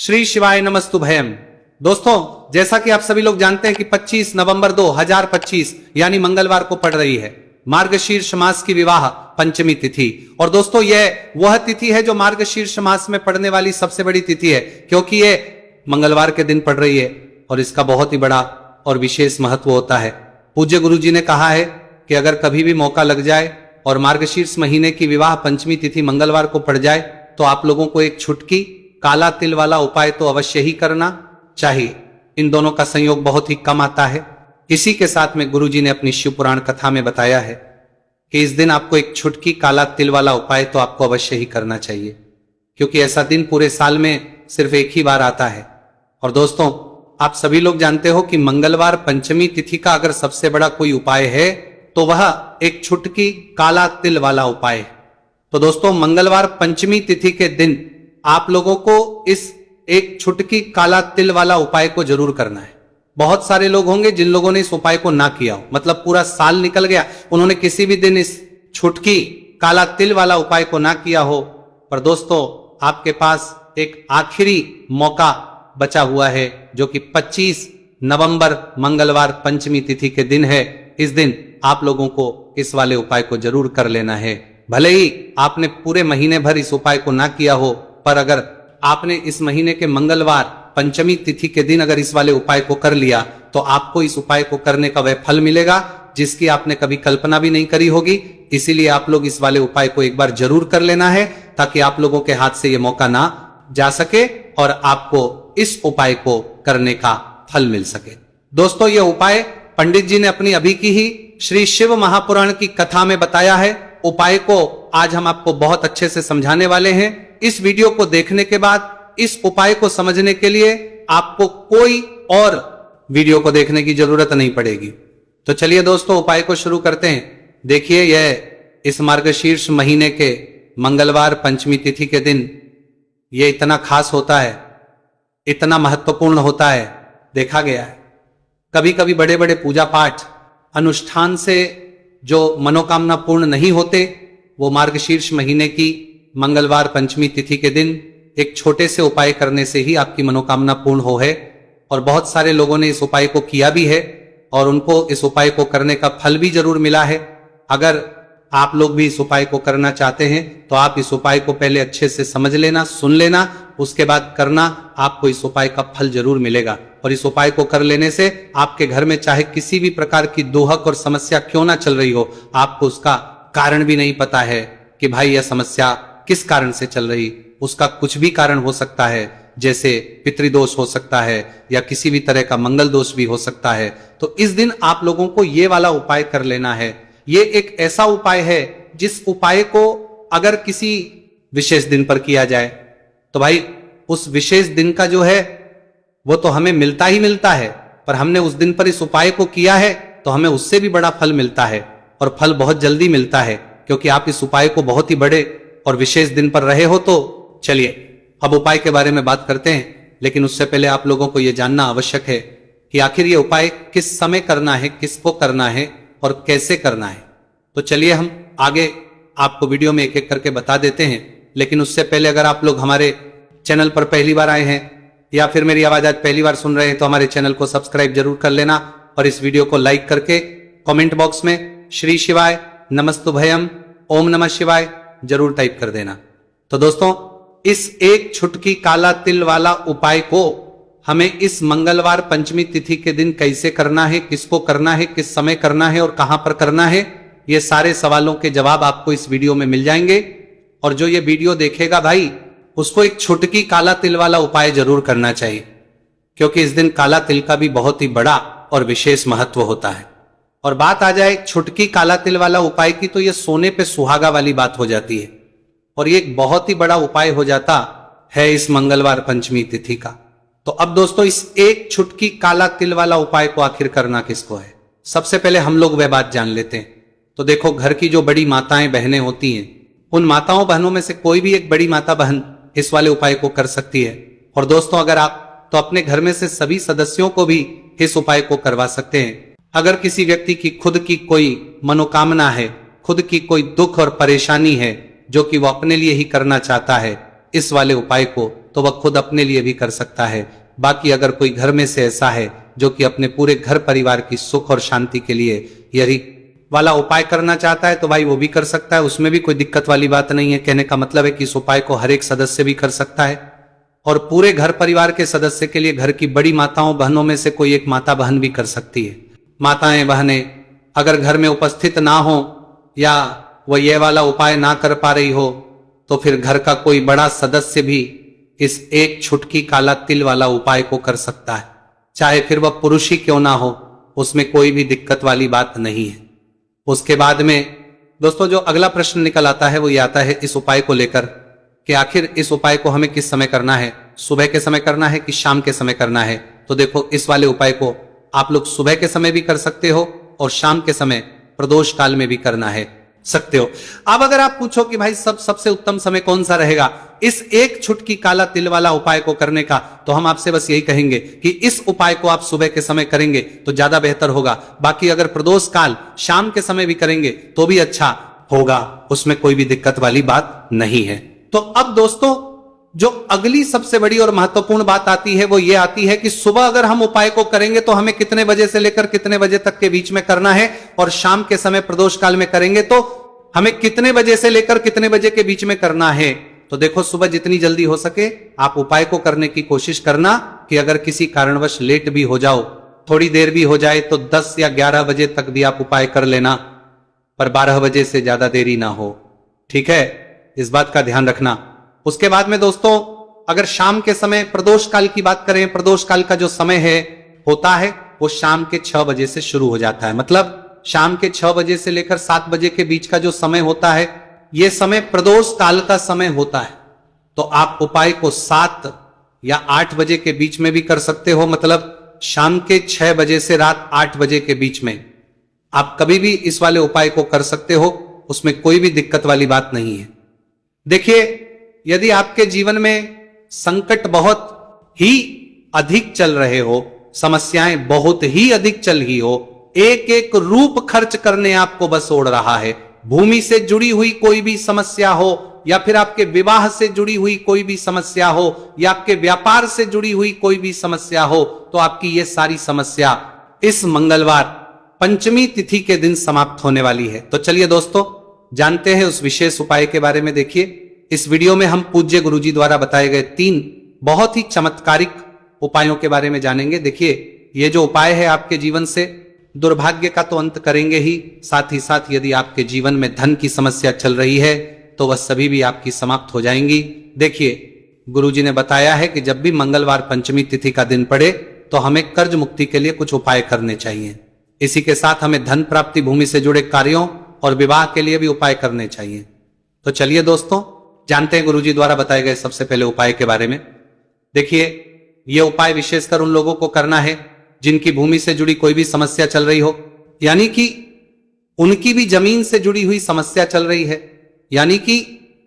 श्री शिवाय नमस्तुभयम। दोस्तों, जैसा कि आप सभी लोग जानते हैं कि 25 नवंबर 2025 यानी मंगलवार को पड़ रही है मार्गशीर्ष मास की विवाह पंचमी तिथि। और दोस्तों, यह वह तिथि है जो मार्गशीर्ष मास में पड़ने वाली सबसे बड़ी तिथि है, क्योंकि यह मंगलवार के दिन पड़ रही है और इसका बहुत ही बड़ा और विशेष महत्व होता है। पूज्य गुरु जी ने कहा है कि अगर कभी भी मौका लग जाए और मार्गशीर्ष महीने की विवाह पंचमी तिथि मंगलवार को पड़ जाए तो आप लोगों को एक छुटकी काला तिल वाला उपाय तो अवश्य ही करना चाहिए। इन दोनों का संयोग बहुत ही कम आता है। इसी के साथ में गुरुजी ने अपनी शिव पुराण कथा में बताया है कि इस दिन आपको एक छुटकी काला तिल वाला उपाय तो आपको अवश्य ही करना चाहिए, क्योंकि ऐसा दिन पूरे साल में सिर्फ एक ही बार आता है। और दोस्तों, आप सभी लोग जानते हो कि मंगलवार पंचमी तिथि का अगर सबसे बड़ा कोई उपाय है तो वह एक छुटकी काला तिल वाला उपाय है। तो दोस्तों, मंगलवार पंचमी तिथि के दिन आप लोगों को इस एक छुटकी काला तिल वाला उपाय को जरूर करना है। बहुत सारे लोग होंगे जिन लोगों ने इस उपाय को ना किया हो, मतलब पूरा साल निकल गया, उन्होंने किसी भी दिन इस छुटकी काला तिल वाला उपाय को ना किया हो। पर दोस्तों, आपके पास एक आखिरी मौका बचा हुआ है जो कि 25 नवंबर मंगलवार पंचमी तिथि के दिन है। इस दिन आप लोगों को इस वाले उपाय को जरूर कर लेना है। भले ही आपने पूरे महीने भर इस उपाय को ना किया हो, पर अगर आपने इस महीने के मंगलवार पंचमी तिथि के दिन अगर इस वाले उपाय को कर लिया तो आपको इस उपाय को करने का वह फल मिलेगा जिसकी आपने कभी कल्पना भी नहीं करी होगी। इसीलिए आप लोग इस वाले उपाय को एक बार जरूर कर लेना है ताकि आप लोगों के हाथ से यह मौका ना जा सके और आपको इस उपाय को करने का फल मिल सके। दोस्तों, यह उपाय पंडित जी ने अपनी अभी की ही श्री शिव महापुराण की कथा में बताया है। उपाय को आज हम आपको बहुत अच्छे से समझाने वाले हैं। इस वीडियो को देखने के बाद इस उपाय को समझने के लिए आपको कोई और वीडियो को देखने की जरूरत नहीं पड़ेगी। तो चलिए दोस्तों, उपाय को शुरू करते हैं। देखिए, यह इस मार्गशीर्ष महीने के मंगलवार पंचमी तिथि के दिन यह इतना खास होता है, इतना महत्वपूर्ण होता है। देखा गया है कभी कभी बड़े बड़े पूजा पाठ अनुष्ठान से जो मनोकामना पूर्ण नहीं होते, वो मार्गशीर्ष महीने की मंगलवार पंचमी तिथि के दिन एक छोटे से उपाय करने से ही आपकी मनोकामना पूर्ण हो है। और बहुत सारे लोगों ने इस उपाय को किया भी है और उनको इस उपाय को करने का फल भी जरूर मिला है। अगर आप लोग भी इस उपाय को करना चाहते हैं तो आप इस उपाय को पहले अच्छे से समझ लेना, सुन लेना, उसके बाद करना। आपको इस उपाय का फल जरूर मिलेगा। और इस उपाय को कर लेने से आपके घर में चाहे किसी भी प्रकार की दोहक और समस्या क्यों ना चल रही हो, आपको उसका कारण भी नहीं पता है कि भाई यह समस्या किस कारण से चल रही, उसका कुछ भी कारण हो सकता है, जैसे पितृदोष हो सकता है या किसी भी तरह का मंगल दोष भी हो सकता है। तो इस दिन आप लोगों को ये वाला उपाय कर लेना है। ये एक ऐसा उपाय है जिस उपाय को अगर किसी विशेष दिन पर किया जाए तो भाई उस विशेष दिन का जो है वो तो हमें मिलता ही मिलता है, पर हमने उस दिन पर इस उपाय को किया है तो हमें उससे भी बड़ा फल मिलता है। और फल बहुत जल्दी मिलता है क्योंकि आप इस उपाय को बहुत ही बड़े और विशेष दिन पर रहे हो। तो चलिए अब उपाय के बारे में बात करते हैं, लेकिन उससे पहले आप लोगों को यह जानना आवश्यक है कि आखिर ये उपाय किस समय करना है, किसको करना है और कैसे करना है। तो चलिए हम आगे आपको वीडियो में एक एक करके बता देते हैं। लेकिन उससे पहले अगर आप लोग हमारे चैनल पर पहली बार आए हैं या फिर मेरी आवाज आज पहली बार सुन रहे हैं तो हमारे चैनल को सब्सक्राइब जरूर कर लेना और इस वीडियो को लाइक करके कमेंट बॉक्स में श्री शिवाय नमस्तुभयम ओम नमः शिवाय जरूर टाइप कर देना। तो दोस्तों, इस एक छुटकी काला तिल वाला उपाय को हमें इस मंगलवार पंचमी तिथि के दिन कैसे करना है, किसको करना है, किस समय करना है और कहां पर करना है, ये सारे सवालों के जवाब आपको इस वीडियो में मिल जाएंगे। और जो ये वीडियो देखेगा भाई, उसको एक छुटकी काला तिल वाला उपाय जरूर करना चाहिए, क्योंकि इस दिन काला तिल का भी बहुत ही बड़ा और विशेष महत्व होता है। और बात आ जाए छुटकी काला तिल वाला उपाय की तो यह सोने पे सुहागा वाली बात हो जाती है और ये एक बहुत ही बड़ा उपाय हो जाता है इस मंगलवार पंचमी तिथि का। तो अब दोस्तों, इस एक छुटकी काला तिल वाला उपाय को आखिर करना किसको है, सबसे पहले हम लोग वह बात जान लेते हैं। तो देखो, घर की जो बड़ी माताएं बहनें होती हैं, उन माताओं बहनों में से कोई भी एक बड़ी माता बहन इस वाले उपाय को कर सकती है। और दोस्तों, अगर आप तो अपने घर में से सभी सदस्यों को भी इस उपाय को करवा सकते हैं। अगर किसी व्यक्ति की खुद की कोई मनोकामना है, खुद की कोई दुख और परेशानी है जो कि वो अपने लिए ही करना चाहता है, इस वाले उपाय को तो वह खुद अपने लिए भी कर सकता है। बाकी अगर कोई घर में से ऐसा है जो कि अपने पूरे घर परिवार की सुख और शांति के लिए यही वाला उपाय करना चाहता है तो भाई वो भी कर सकता है, उसमें भी कोई दिक्कत वाली बात नहीं है। कहने का मतलब है कि इस उपाय को हर एक सदस्य भी कर सकता है और पूरे घर परिवार के सदस्य के लिए घर की बड़ी माताओं बहनों में से कोई एक माता बहन भी कर सकती है। माताएं बहनें अगर घर में उपस्थित ना हो या वह ये वाला उपाय ना कर पा रही हो तो फिर घर का कोई बड़ा सदस्य भी इस एक छुटकी काला तिल वाला उपाय को कर सकता है, चाहे फिर वह पुरुष ही क्यों ना हो, उसमें कोई भी दिक्कत वाली बात नहीं है। उसके बाद में दोस्तों जो अगला प्रश्न निकल आता है वो ये आता है इस उपाय को लेकर कि आखिर इस उपाय को हमें किस समय करना है, सुबह के समय करना है कि शाम के समय करना है। तो देखो इस वाले उपाय को आप लोग सुबह के समय भी कर सकते हो और शाम के समय प्रदोष काल में भी करना है सकते हो। अब अगर आप पूछो कि भाई सबसे उत्तम समय कौन सा रहेगा इस एक छुटकी काला तिल वाला उपाय को करने का, तो हम आपसे बस यही कहेंगे कि इस उपाय को आप सुबह के समय करेंगे तो ज्यादा बेहतर होगा। बाकी अगर प्रदोष काल शाम के समय भी करेंगे तो भी अच्छा होगा, उसमें कोई भी दिक्कत वाली बात नहीं है। तो अब दोस्तों जो अगली सबसे बड़ी और महत्वपूर्ण बात आती है वो ये आती है कि सुबह अगर हम उपाय को करेंगे तो हमें कितने बजे से लेकर कितने बजे तक के बीच में करना है, और शाम के समय प्रदोष काल में करेंगे तो हमें कितने बजे से लेकर कितने बजे के बीच में करना है। तो देखो सुबह जितनी जल्दी हो सके आप उपाय को करने की कोशिश करना कि अगर किसी कारणवश लेट भी हो जाओ, थोड़ी देर भी हो जाए तो 10 या 11 बजे तक भी आप उपाय कर लेना, पर 12 बजे से ज्यादा देरी ना हो, ठीक है, इस बात का ध्यान रखना। उसके बाद में दोस्तों अगर शाम के समय प्रदोष काल की बात करें, प्रदोष काल का जो समय है होता है वो शाम के 6 बजे से शुरू हो जाता है। मतलब शाम के 6 बजे से लेकर 7 बजे के बीच का जो समय होता है यह समय प्रदोष काल का समय होता है। तो आप उपाय को 7 या 8 बजे के बीच में भी कर सकते हो, मतलब शाम के 6 बजे से रात 8 बजे के बीच में आप कभी भी इस वाले उपाय को कर सकते हो, उसमें कोई भी दिक्कत वाली बात नहीं है। देखिए यदि आपके जीवन में संकट बहुत ही अधिक चल रहे हो, समस्याएं बहुत ही अधिक चल रही हो, एक एक रूप खर्च करने आपको बस ओढ़ रहा है, भूमि से जुड़ी हुई कोई भी समस्या हो या फिर आपके विवाह से जुड़ी हुई कोई भी समस्या हो या आपके व्यापार से जुड़ी हुई कोई भी समस्या हो, तो आपकी ये सारी समस्या इस मंगलवार पंचमी तिथि के दिन समाप्त होने वाली है। तो चलिए दोस्तों जानते हैं उस विशेष उपाय के बारे में। देखिए इस वीडियो में हम पूज्य गुरुजी द्वारा बताए गए 3 बहुत ही चमत्कारिक उपायों के बारे में जानेंगे। देखिए ये जो उपाय है आपके जीवन से दुर्भाग्य का तो अंत करेंगे ही, साथ ही साथ यदि आपके जीवन में धन की समस्या चल रही है तो वह सभी भी आपकी समाप्त हो जाएंगी। देखिए गुरुजी ने बताया है कि जब भी मंगलवार पंचमी तिथि का दिन पड़े तो हमें कर्ज मुक्ति के लिए कुछ उपाय करने चाहिए। इसी के साथ हमें धन प्राप्ति, भूमि से जुड़े कार्यों और विवाह के लिए भी उपाय करने चाहिए। तो चलिए दोस्तों जानते हैं गुरुजी द्वारा बताए गए सबसे पहले उपाय के बारे में। देखिए यह उपाय विशेषकर उन लोगों को करना है जिनकी भूमि से जुड़ी कोई भी समस्या चल रही हो, यानी कि उनकी भी जमीन से जुड़ी हुई समस्या चल रही है, यानी कि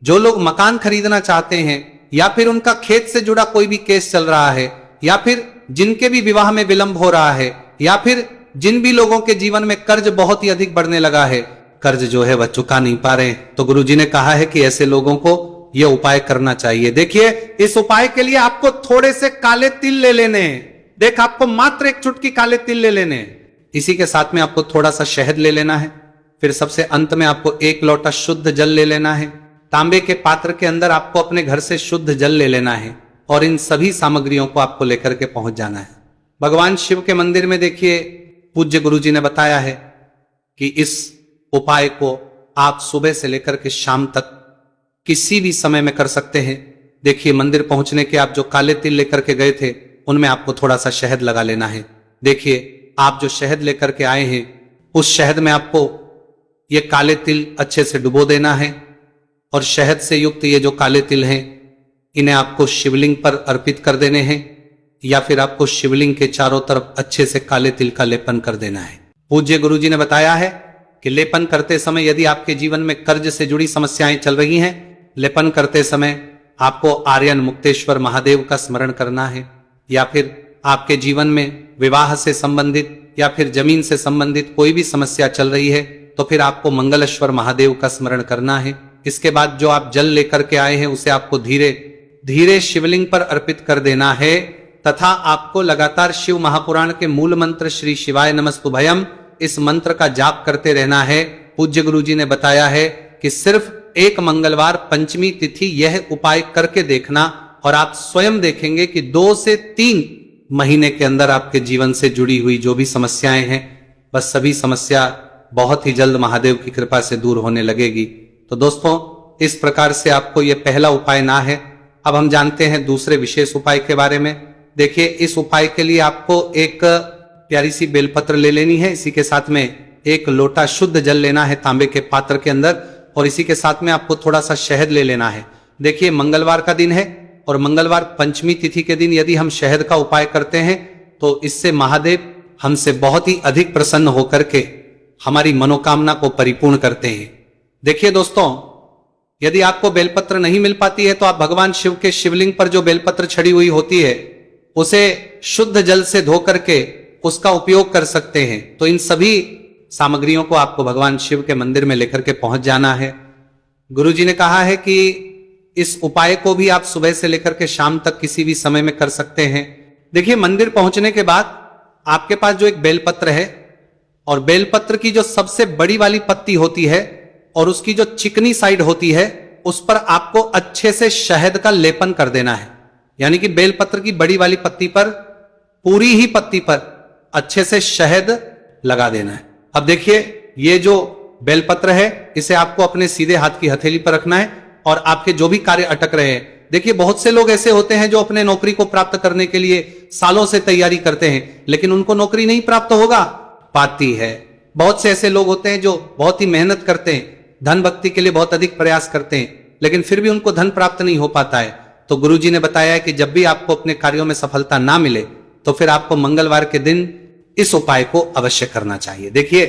जो लोग मकान खरीदना चाहते हैं या फिर उनका खेत से जुड़ा कोई भी केस चल रहा है या फिर जिनके भी विवाह में विलंब हो रहा है या फिर जिन भी लोगों के जीवन में कर्ज बहुत ही अधिक बढ़ने लगा है, कर्ज जो है वह चुका नहीं पा रहे, तो गुरुजी ने कहा है कि ऐसे लोगों को यह उपाय करना चाहिए। देखिए इस उपाय के लिए आपको थोड़े से काले तिल ले लेने हैं। देख आपको मात्र एक चुटकी काले तिल ले लेने हैं। इसी के साथ में आपको थोड़ा सा शहद ले लेना है। फिर सबसे अंत में आपको 1 लोटा शुद्ध जल ले लेना है। तांबे के पात्र के अंदर आपको अपने घर से शुद्ध जल ले लेना है और इन सभी सामग्रियों को आपको लेकर के पहुंच जाना है भगवान शिव के मंदिर में। देखिए पूज्य गुरुजी ने बताया है कि इस उपाय को आप सुबह से लेकर के शाम तक किसी भी समय में कर सकते हैं। देखिए मंदिर पहुंचने के आप जो काले तिल लेकर के गए थे उनमें आपको थोड़ा सा शहद लगा लेना है। देखिए आप जो शहद लेकर के आए हैं उस शहद में आपको ये काले तिल अच्छे से डुबो देना है और शहद से युक्त ये जो काले तिल हैं इन्हें आपको शिवलिंग पर अर्पित कर देने हैं या फिर आपको शिवलिंग के चारों तरफ अच्छे से काले तिल का लेपन कर देना है। पूज्य गुरुजी ने बताया है कि लेपन करते समय यदि आपके जीवन में कर्ज से जुड़ी समस्याएं चल रही हैं, लेपन करते समय आपको आर्यन मुक्तेश्वर महादेव का स्मरण करना है या फिर आपके जीवन में विवाह से संबंधित या फिर जमीन से संबंधित कोई भी समस्या चल रही है तो फिर आपको मंगलेश्वर महादेव का स्मरण करना है। इसके बाद जो आप जल लेकर के आए हैं उसे आपको धीरे धीरे शिवलिंग पर अर्पित कर देना है तथा आपको लगातार शिव महापुराण के मूल मंत्र श्री शिवाय नमस्तुभयम इस मंत्र का जाप करते रहना है। पूज्य गुरु जी ने बताया है कि सिर्फ एक मंगलवार पंचमी तिथि यह उपाय करके देखना और आप स्वयं देखेंगे कि 2 से 3 महीने के अंदर आपके जीवन से जुड़ी हुई जो भी समस्याएं हैं बस सभी समस्या बहुत ही जल्द महादेव की कृपा से दूर होने लगेगी। तो दोस्तों इस प्रकार से आपको यह पहला उपाय ना है। अब हम जानते हैं दूसरे विशेष उपाय के बारे में। देखिए इस उपाय के लिए आपको एक प्यारी सी बेलपत्र ले लेनी है, इसी के साथ में 1 लोटा शुद्ध जल लेना है तांबे के पात्र के अंदर और इसी के साथ में आपको थोड़ा सा शहद ले लेना है। देखिए मंगलवार का दिन है और मंगलवार पंचमी तिथि के दिन यदि हम शहद का उपाय करते हैं तो इससे महादेव हमसे बहुत ही अधिक प्रसन्न होकर के हमारी मनोकामना को परिपूर्ण करते हैं। देखिए दोस्तों यदि आपको बेलपत्र नहीं मिल पाती है तो आप भगवान शिव के शिवलिंग पर जो बेलपत्र छड़ी हुई होती है उसे शुद्ध जल से धो करके उसका उपयोग कर सकते हैं। तो इन सभी सामग्रियों को आपको भगवान शिव के मंदिर में लेकर के पहुंच जाना है। गुरुजी ने कहा है कि इस उपाय को भी आप सुबह से लेकर के शाम तक किसी भी समय में कर सकते हैं। देखिए मंदिर पहुंचने के बाद आपके पास जो एक बेलपत्र है और बेलपत्र की जो सबसे बड़ी वाली पत्ती होती है और उसकी जो चिकनी साइड होती है उस पर आपको अच्छे से शहद का लेपन कर देना है। यानी कि बेलपत्र की बड़ी वाली पत्ती पर पूरी ही पत्ती पर अच्छे से शहद लगा देना है। अब देखिए ये जो बेलपत्र है इसे आपको अपने सीधे हाथ की हथेली पर रखना है और आपके जो भी कार्य अटक रहे हैं। देखिए बहुत से लोग ऐसे होते हैं जो अपने नौकरी को प्राप्त करने के लिए सालों से तैयारी करते हैं लेकिन उनको नौकरी नहीं प्राप्त होगा पाती है। बहुत से ऐसे लोग होते हैं जो बहुत ही मेहनत करते हैं, धन भक्ति के लिए बहुत अधिक प्रयास करते हैं लेकिन फिर भी उनको धन प्राप्त नहीं हो पाता है। तो गुरुजी ने बताया है कि जब भी आपको अपने कार्यों में सफलता ना मिले तो फिर आपको मंगलवार के दिन इस उपाय को अवश्य करना चाहिए। देखिए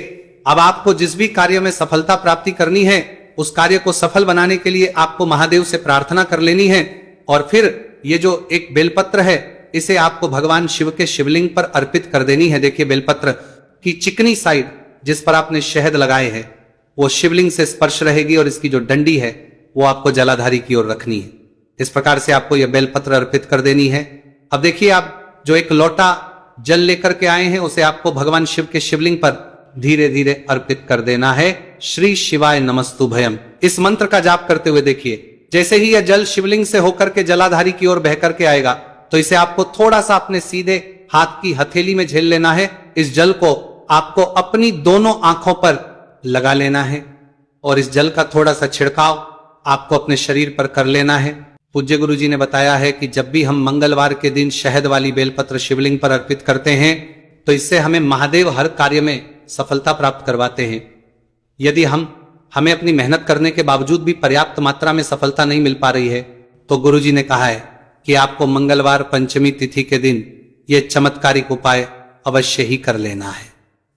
अब आपको जिस भी कार्य में सफलता प्राप्ति करनी है उस कार्य को सफल बनाने के लिए आपको महादेव से प्रार्थना कर लेनी है और फिर ये जो एक बेलपत्र है इसे आपको भगवान शिव के शिवलिंग पर अर्पित कर देनी है। देखिए बेलपत्र की चिकनी साइड जिस पर आपने शहद लगाए हैं वो शिवलिंग से स्पर्श रहेगी और इसकी जो डंडी है वो आपको जलाधारी की ओर रखनी है। इस प्रकार से आपको यह बेलपत्र अर्पित कर देनी है। अब देखिए आप जो एक लोटा जल लेकर के आए हैं उसे आपको भगवान शिव के शिवलिंग पर धीरे धीरे अर्पित कर देना है। श्री शिवाय नमस्तुभयम इस मंत्र का जाप करते हुए देखिए जैसे ही यह जल शिवलिंग से होकर के जलाधारी की ओर बह करके आएगा तो इसे आपको थोड़ा सा अपने सीधे हाथ की हथेली में झेल लेना है। इस जल को आपको अपनी दोनों आंखों पर लगा लेना है और इस जल का थोड़ा सा छिड़काव आपको अपने शरीर पर कर लेना है। पूज्य गुरु जी ने बताया है कि जब भी हम मंगलवार के दिन शहद वाली बेलपत्र शिवलिंग पर अर्पित करते हैं तो इससे हमें महादेव हर कार्य में सफलता प्राप्त करवाते हैं। यदि हमें अपनी मेहनत करने के बावजूद भी पर्याप्त मात्रा में सफलता नहीं मिल पा रही है तो गुरुजी ने कहा है कि आपको मंगलवार पंचमी तिथि के दिन यह चमत्कारिक उपाय अवश्य ही कर लेना है।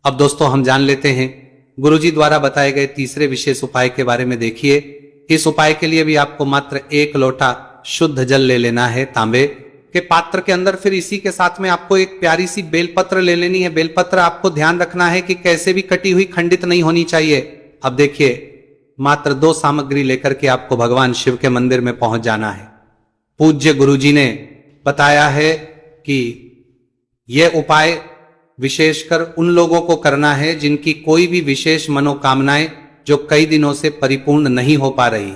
अब दोस्तों हम जान लेते हैं गुरुजी द्वारा बताए गए तीसरे विशेष उपाय के बारे में। देखिए इस उपाय के लिए भी आपको मात्र 1 लोटा शुद्ध जल ले लेना है तांबे के पात्र के अंदर। फिर इसी के साथ में आपको एक प्यारी सी बेलपत्र ले लेनी है। बेलपत्र आपको ध्यान रखना है कि कैसे भी कटी हुई खंडित नहीं होनी चाहिए। अब देखिए मात्र 2 सामग्री लेकर के आपको भगवान शिव के मंदिर में पहुंच जाना है। पूज्य गुरुजी ने बताया है कि यह उपाय विशेषकर उन लोगों को करना है जिनकी कोई भी विशेष मनोकामनाएं जो कई दिनों से परिपूर्ण नहीं हो पा रही,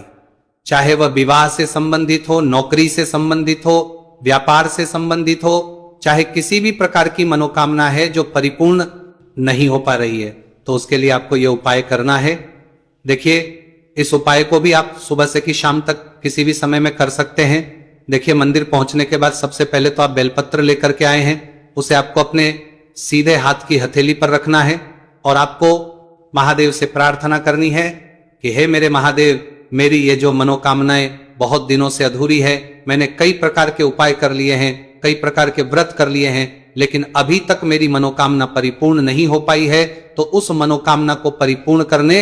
चाहे वह विवाह से संबंधित हो, नौकरी से संबंधित हो, व्यापार से संबंधित हो, चाहे किसी भी प्रकार की मनोकामना है जो परिपूर्ण नहीं हो पा रही है तो उसके लिए आपको यह उपाय करना है। देखिए इस उपाय को भी आप सुबह से कि शाम तक किसी भी समय में कर सकते हैं। देखिए मंदिर पहुंचने के बाद सबसे पहले तो आप बेलपत्र लेकर के आए हैं, उसे आपको अपने सीधे हाथ की हथेली पर रखना है और आपको महादेव से प्रार्थना करनी है कि हे मेरे महादेव, मेरी ये जो मनोकामनाएं बहुत दिनों से अधूरी है, मैंने कई प्रकार के उपाय कर लिए हैं, कई प्रकार के व्रत कर लिए हैं, लेकिन अभी तक मेरी मनोकामना परिपूर्ण नहीं हो पाई है, तो उस मनोकामना को परिपूर्ण करने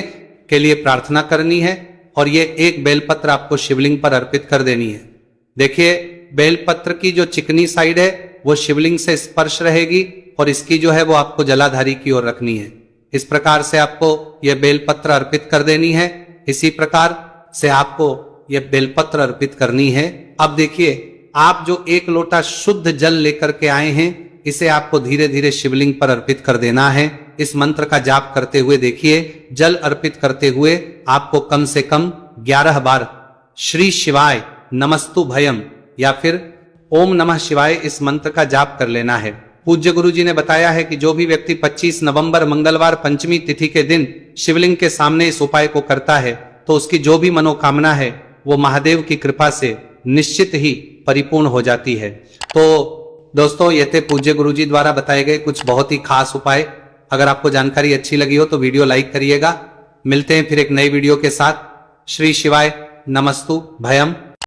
के लिए प्रार्थना करनी है और ये एक बेलपत्र आपको शिवलिंग पर अर्पित कर देनी है। देखिए बेलपत्र की जो चिकनी साइड है वो शिवलिंग से स्पर्श रहेगी और इसकी जो है वो आपको जलाधारी की ओर रखनी है। इस प्रकार से आपको यह बेलपत्र अर्पित कर देनी है। इसी प्रकार से आपको यह बेलपत्र अर्पित करनी है। अब देखिए, आप जो 1 लोटा शुद्ध जल लेकर के आए हैं, इसे आपको धीरे धीरे शिवलिंग पर अर्पित कर देना है। इस मंत्र का जाप करते हुए देखिए, जल अर्पित करते हुए आपको कम से कम 11 बार श्री शिवाय नमस्तु भयम या फिर ओम नमः शिवाय इस मंत्र का जाप कर लेना है। पूज्य गुरु जी ने बताया है कि जो भी व्यक्ति 25 नवंबर मंगलवार पंचमी तिथि के दिन शिवलिंग के सामने इस उपाय को करता है, तो उसकी जो भी मनोकामना है वो महादेव की कृपा से निश्चित ही परिपूर्ण हो जाती है। तो दोस्तों, ये थे पूज्य गुरु जी द्वारा बताए गए कुछ बहुत ही खास उपाय। अगर आपको जानकारी अच्छी लगी हो तो वीडियो लाइक करिएगा। मिलते हैं फिर एक नई वीडियो के साथ। श्री शिवाय नमस्तु भयम।